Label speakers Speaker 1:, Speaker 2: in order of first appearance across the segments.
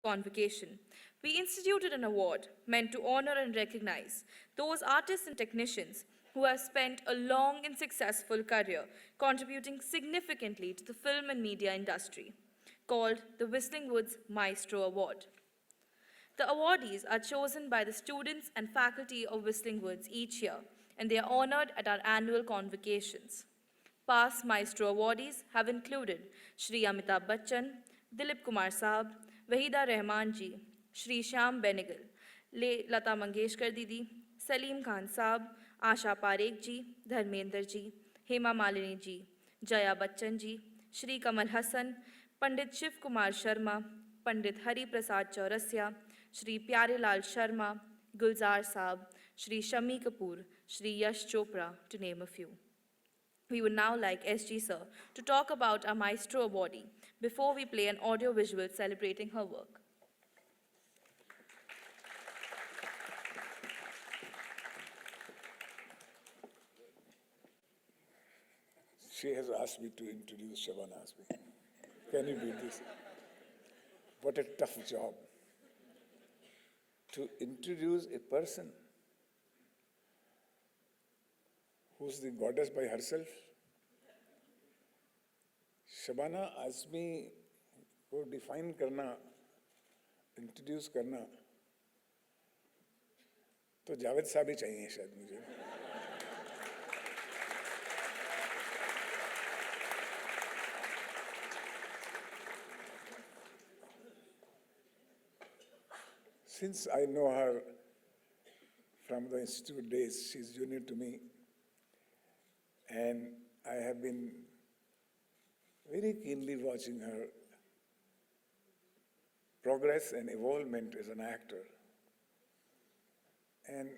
Speaker 1: convocation, we instituted an award meant to honor and recognize those artists and technicians who have spent a long and successful career contributing significantly to the film and media industry, called the Whistling Woods Maestro Award. The awardees are chosen by the students and faculty of Whistling Woods each year, and they are honored at our annual convocations. Past Maestro awardees have included Shri Amitabh Bachchan, Dilip Kumar Saab, Wahida Rahman ji, Shri Shyam Benegal, Le Lata Mangeshkar Didi, Salim Khan Saab, Asha Parekh ji, Dharmender ji, Hema Malini ji, Jaya Bachchan ji, Shri Kamal Hassan, Pandit Shiv Kumar Sharma, Pandit Hari Prasad Chaurasya, Shri Pyarelal Sharma, Gulzar Saab, Shri Shami Kapoor, Shri Yash Chopra, to name a few. We would now like SG Sir to talk about our Maestro awardee before we play an audio visual celebrating her work.
Speaker 2: She has asked me to introduce Shabana Azmi. Can you do this? What a tough job. To introduce a person who's the goddess by herself. Shabana Azmi को define करना, introduce करना, तो जावेद साहब ही चाहिए शायद मुझे. Since I know her from the institute days, she's junior to me, and I have been very keenly watching her progress and evolvement as an actor. And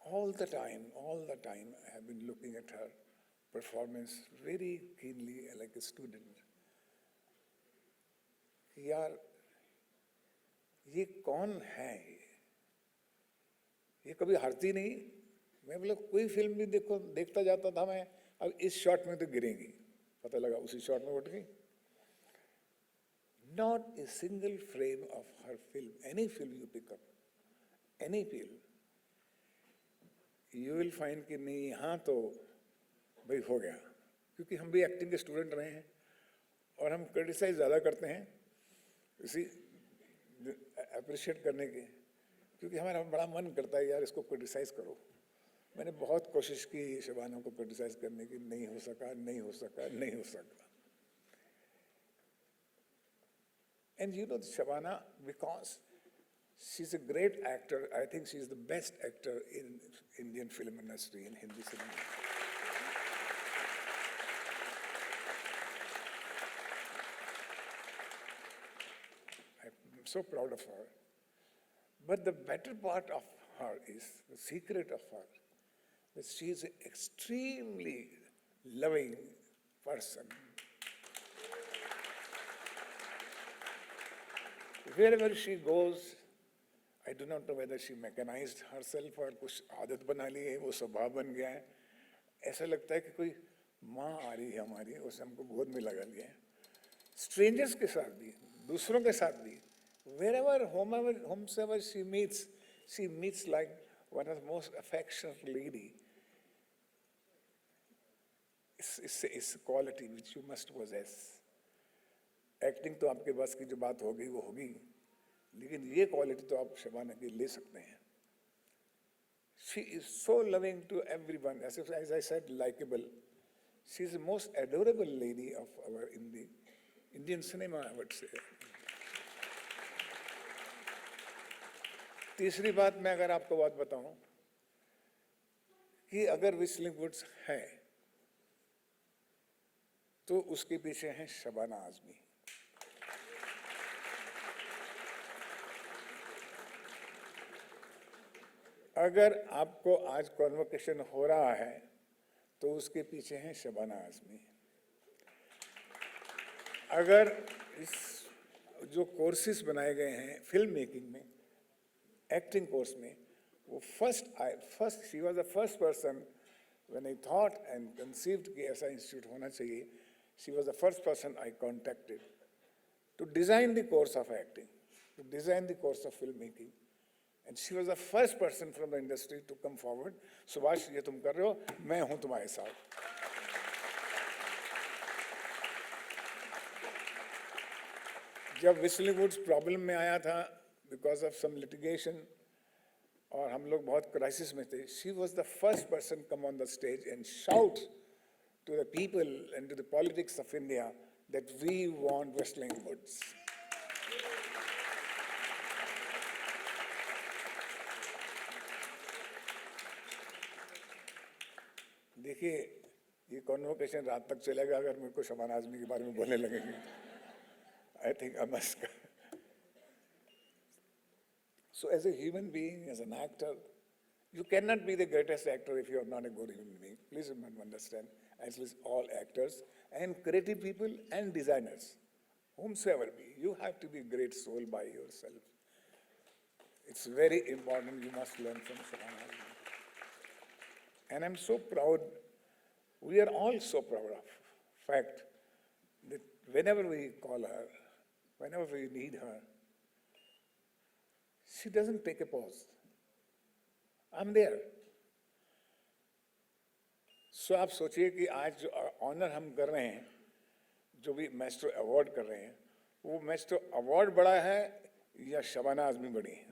Speaker 2: all the time, I have been looking at her performance very keenly like a student. यार, ये कौन है? ये कभी हारती नहीं. मैं बोला कोई फिल्म भी देखता जाता था मैं, अब इस शॉट में तो गिरेंगी. पता लगा उसी शॉट में उठ गई. Not a single frame of her film, any film you pick up, any film, you will find कि नहीं यहाँ तो भाई हो गया. क्योंकि हम भी एक्टिंग के स्टूडेंट रहे हैं और हम क्रिटिसाइज ज़्यादा करते हैं इसी अप्रिशिएट करने के, क्योंकि हमारा बड़ा मन करता है यार इसको क्रिटिसाइज करो. मैंने बहुत कोशिश की शबाना को क्रिटिसाइज करने की, नहीं हो सका. And you know Shabana, because she's a great actor, I think she's the best actor in Indian film industry, in Hindi cinema. I'm so proud of her. But the better part of her is, the secret of her, that she is an extremely loving person. Wherever she goes, I do not know whether she mechanized herself or कुछ आदत बना ली है, वो स्वभाव बन गया है. ऐसा लगता है कि कोई माँ आ रही है हमारी, उसे हमको गोद में लगा लिया है. Strangers के साथ भी, दूसरों के साथ भी, wherever, whomsoever she meets like one of the most affectionate lady. It's a quality which you must possess. Acting तो आपके बस की जो बात होगी वो होगी, लेकिन ये क्वालिटी तो आप शबाना की ले सकते हैं. She is so loving to everyone, as I said, likable. She is the most adorable lady of our Indian cinema, I would say. तीसरी बात मैं अगर आपको बात बताऊं कि अगर व्हिस्लिंग वुड्स है तो उसके पीछे है शबाना आज़मी. अगर आपको आज कॉन्वोकेशन हो रहा है तो उसके पीछे है शबाना आज़मी. अगर इस जो कोर्सेज बनाए गए हैं फिल्म मेकिंग में, एक्टिंग कोर्स में, वो first she was the first person when I thought and conceived कि ऐसा इंस्टीट्यूट होना चाहिए. She was the first person I contacted to design the course of acting. to design the course of filmmaking. And she was the first person from the industry to come forward. Subhash, ये तुम कर रहे हो, मैं हूँ तुम्हारे साथ. जब Whistling Woods प्रॉब्लम में आया था because of some litigation और हम लोग बहुत क्राइसिस में थे, she was the first person come on the stage and shout to the people and to the politics of India that we want Whistling Woods. देखिए, ये कॉन्वोकेशन रात तक चलेगा अगर मेरे को शबाना आजमी के बारे में बोलने लगेंगे. I think I must. So as a human being, as an actor, you cannot be the greatest actor if you are not a good human being. Please understand, as least all actors and creative people and designers, whomsoever be, you have to be a great soul by yourself. It's very important, you must learn from Shabana Azmi. And I'm so proud, we are all so proud of fact that whenever we call her, whenever we need her, she doesn't take a pause. I'm there. So आप सोचिए कि आज जो honour हम कर रहे हैं, जो भी मैस्ट्रो अवार्ड कर रहे हैं, वो मैस्ट्रो अवार्ड बड़ा है या शबाना आजमी बड़ी है?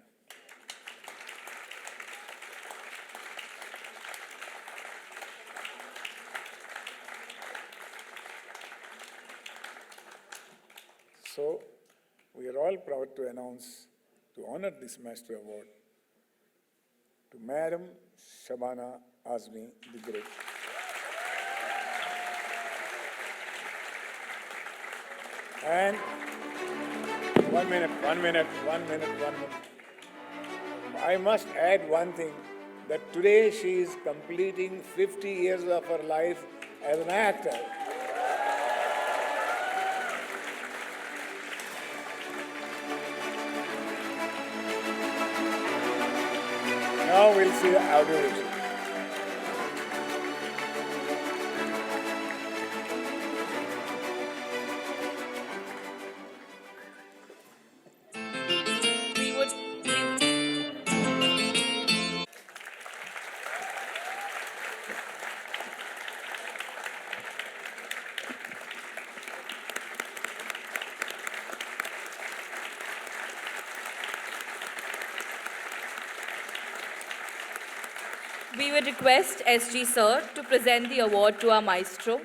Speaker 2: So we are all proud to announce, to honor this Master Award to Madam Shabana Azmi the Great. And one minute. I must add one thing, that today she is completing 50 years of her life as an actor. Now we'll see the audio version.
Speaker 1: We would We would request SG Sir to present the award to our maestro.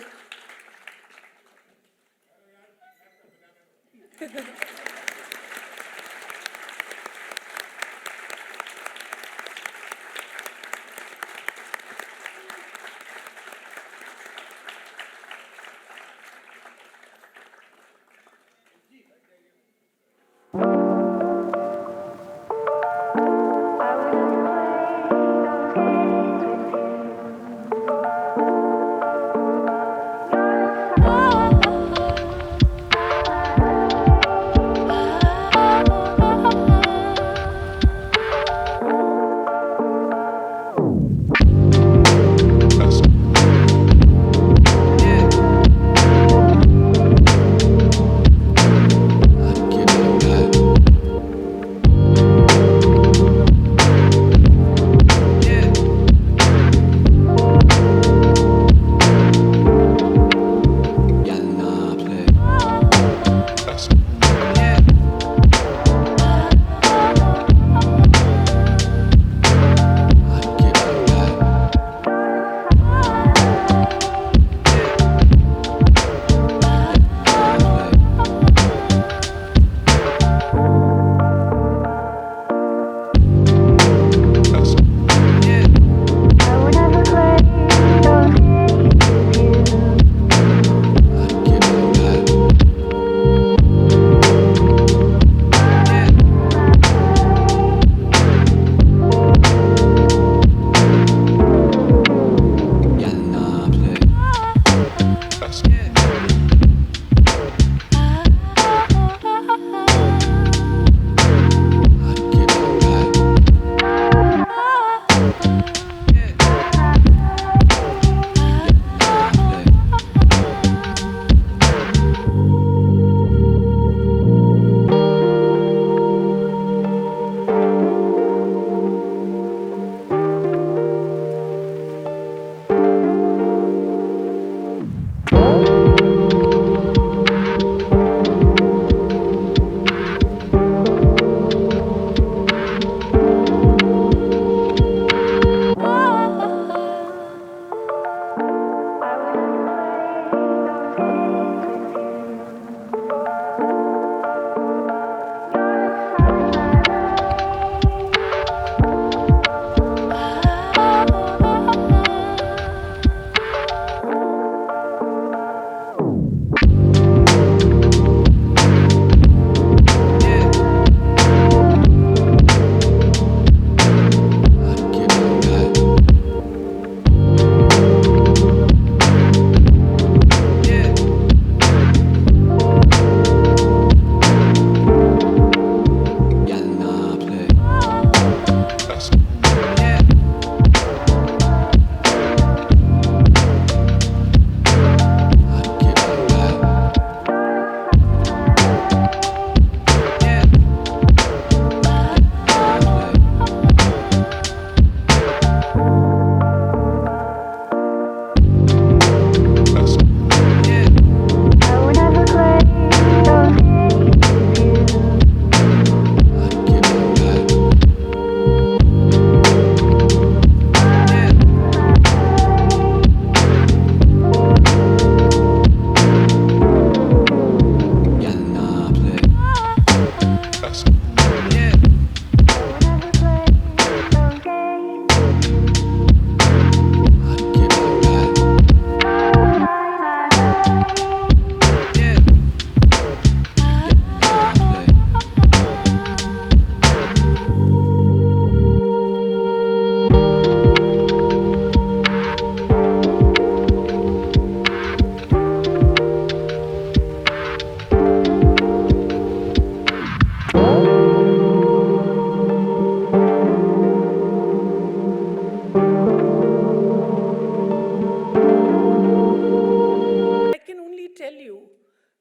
Speaker 3: I can only tell you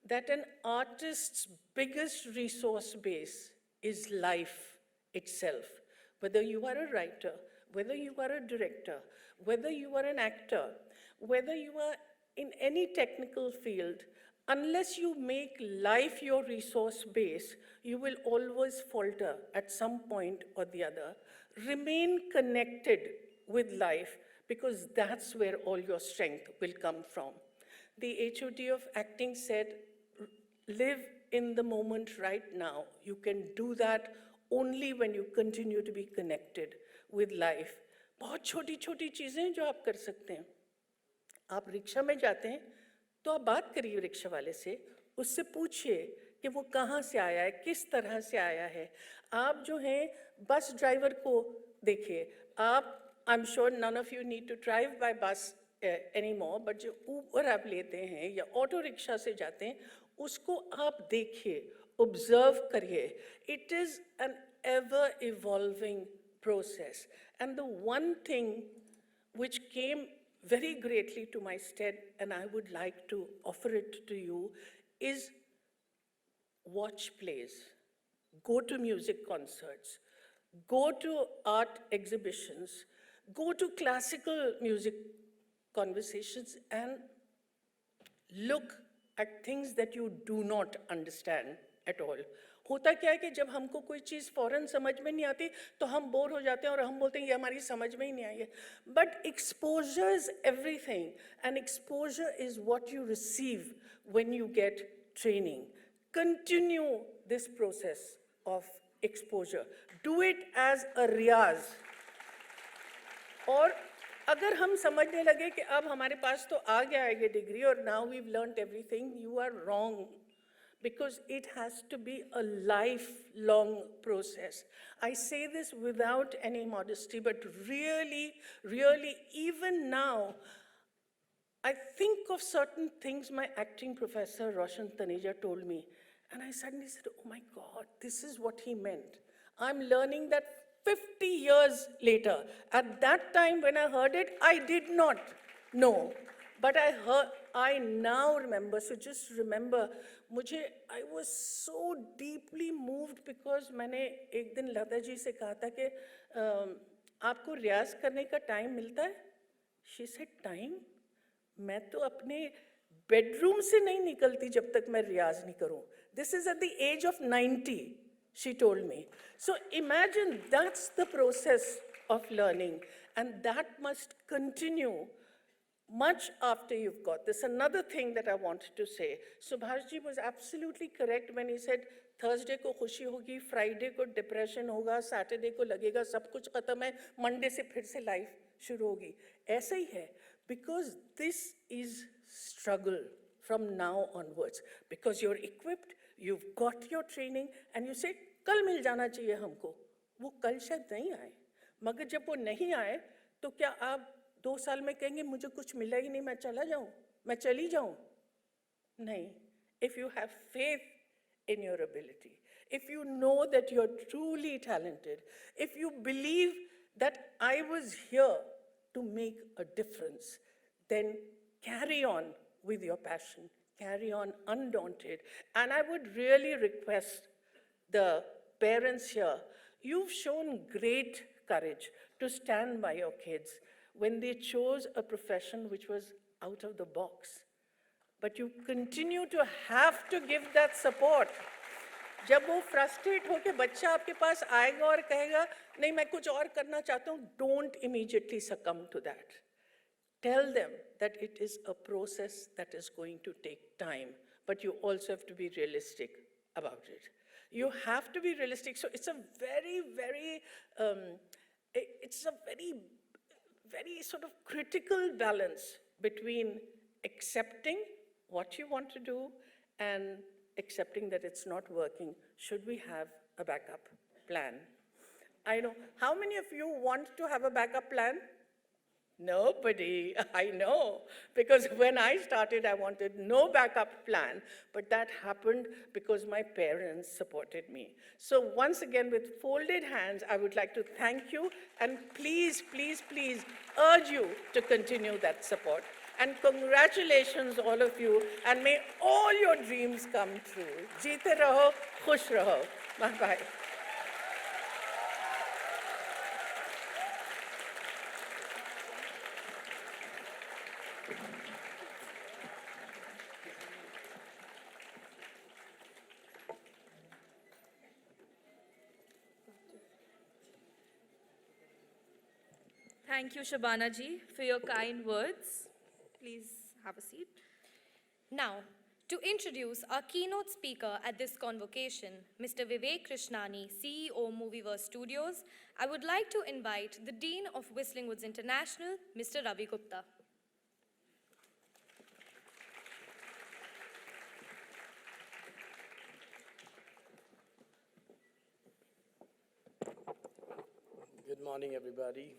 Speaker 3: that an artist's biggest resource base is life itself. Whether you are a writer, whether you are a director, whether you are an actor, whether you are in any technical field, unless you make life your resource base, you will always falter at some point or the other. Remain connected with life because that's where all your strength will come from. The HOD of acting said, live in the moment right now. You can do that only when you continue to be connected with life. बहुत छोटी छोटी चीज़ें जो आप कर सकते हैं. आप रिक्शा में जाते हैं तो आप बात करिए रिक्शा वाले से, उससे पूछिए कि वो कहाँ से आया है, किस तरह से आया है. आप जो हैं बस ड्राइवर को देखिए. आप, I am sure none of you need to drive by bus anymore, but जो ऊबर आप लेते हैं या ऑटो रिक्शा से जाते हैं, उसको आप देखिए, ऑब्जर्व करिए. It is an ever evolving process. And the one thing which came very greatly to my stead, and I would like to offer it to you, is watch plays, go to music concerts, go to art exhibitions, go to classical music conversations, and look at things that you do not understand at all. होता क्या है कि जब हमको कोई चीज़ फ़ौरन समझ में नहीं आती तो हम बोर हो जाते हैं और हम बोलते हैं ये हमारी समझ में ही नहीं आई है. But exposure is everything, and exposure is what you receive when you get training. Continue this process of exposure, do it as a riyaz. और अगर हम समझने लगे कि अब हमारे पास तो आ गया है ये डिग्री और now we have learned everything, you are wrong. Because it has to be a lifelong process. I say this without any modesty, but really, really, even now, I think of certain things my acting professor, Roshan Taneja, told me, and I suddenly said, oh my God, this is what he meant. I'm learning that 50 years later. At that time when I heard it, I did not know. But I now remember, so just remember, I was so deeply moved because मैंने एक दिन लता जी से कहा था कि आपको रियाज करने का टाइम मिलता है? She said, time? मैं तो अपने बेडरूम से नहीं निकलती जब तक मैं रियाज नहीं करूं. This is at the age of 90, she told me. So imagine that's the process of learning, and that must continue much after you've got this. Another thing that I wanted to say, Subhash ji was absolutely correct when he said Thursday को खुशी होगी, Friday को depression होगा, Saturday को लगेगा सब कुछ खत्म है, Monday से फिर से life शुरू होगी. ऐसा ही है, because this is struggle from now onwards, because you're equipped, you've got your training, and you say कल मिल जाना चाहिए हमको. वो कल शायद नहीं आए, मगर जब वो नहीं आए तो क्या आप 2 साल में कहेंगे मुझे कुछ मिला ही नहीं, मैं चला जाऊं, मैं चली जाऊं? नहीं. If you have faith in your ability, if you know that you're truly talented, if you believe that I was here to make a difference, then carry on with your passion, carry on undaunted. And I would really request the parents here, you've shown great courage to stand by your kids when they chose a profession which was out of the box. But you continue to have to give that support. जब वो frustrate होके बच्चा आपके पास आएगा और कहेगा नहीं मैं कुछ और करना चाहता हूँ, don't immediately succumb to that. Tell them that it is a process that is going to take time, but you also have to be realistic about it. You have to be realistic. So it's a very, very, it's a very, very sort of critical balance between accepting what you want to do and accepting that it's not working. Should we have a backup plan? I know. How many of you want to have a backup plan? Nobody, I know. Because when I started, I wanted no backup plan, but that happened because my parents supported me. So once again, with folded hands, I would like to thank you and please, please, please urge you to continue that support. And congratulations, all of you, and may all your dreams come true. Jeete raho, khush raho. Bye-bye.
Speaker 1: Thank you, Shabana ji, for your kind words. Please have a seat.
Speaker 4: Now, to introduce our keynote speaker at this convocation, Mr. Vivek Krishnani, CEO, Movieverse Studios, I would like to invite the Dean of Whistling Woods International, Mr. Ravi Gupta.
Speaker 5: Good morning, everybody.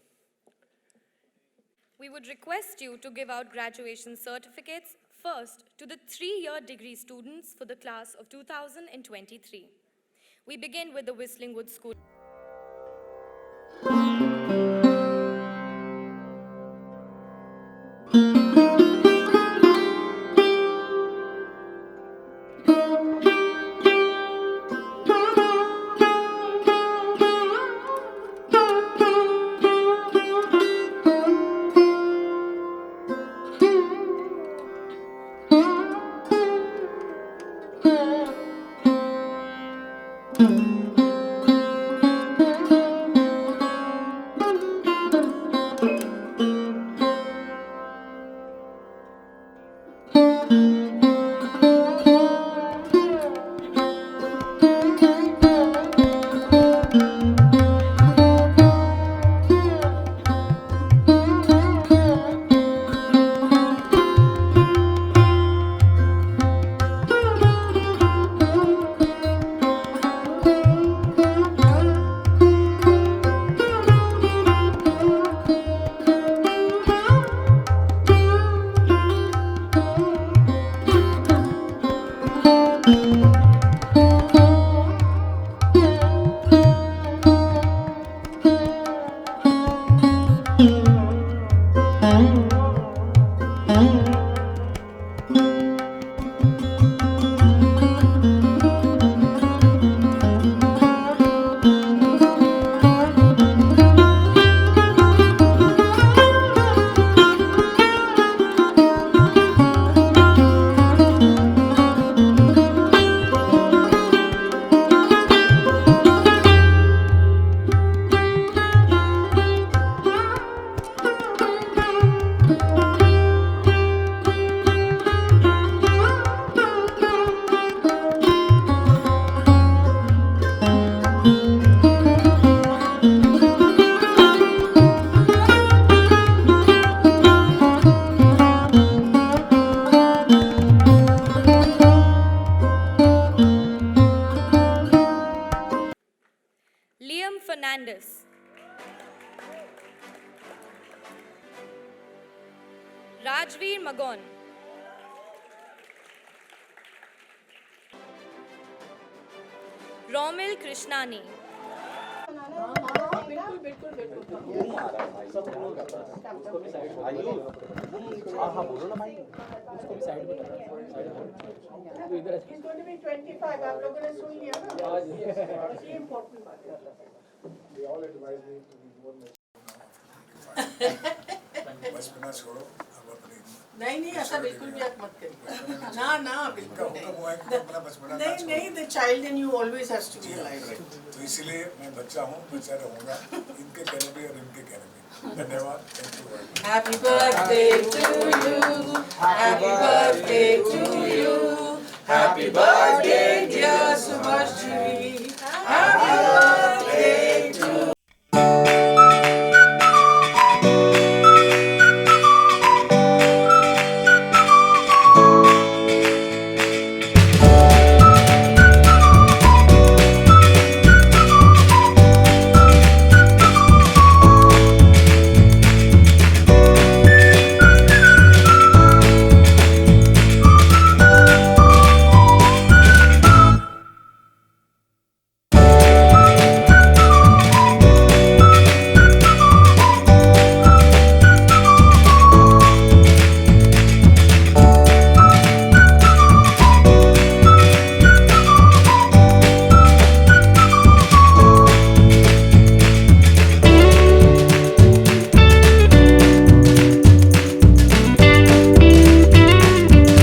Speaker 4: We would request you to give out graduation certificates first to the 3-year degree students for the class of 2023. We begin with the Whistling Woods School. Liam Fernandez. Rajveer Magon. Romil Krishnani.
Speaker 3: He's going to be 25. आप लोगों ने सुन लिया ना? ये important बात है.
Speaker 2: They all advise me to be more बचपना छोड़ो अब अपनी
Speaker 3: नहीं ऐसा बिल्कुल भी आप मत करिए. ना बिल्कुल
Speaker 2: नहीं.
Speaker 3: नहीं नहीं the child in you always has to be alive.
Speaker 2: तो इसीलिए मैं बच्चा हूँ, बच्चा रहूँगा इनके कहने पे और इनके कहने पे. धन्यवाद.
Speaker 3: Happy birthday to you. Happy birthday to you. Happy birthday, dear Subhashri. Happy birthday.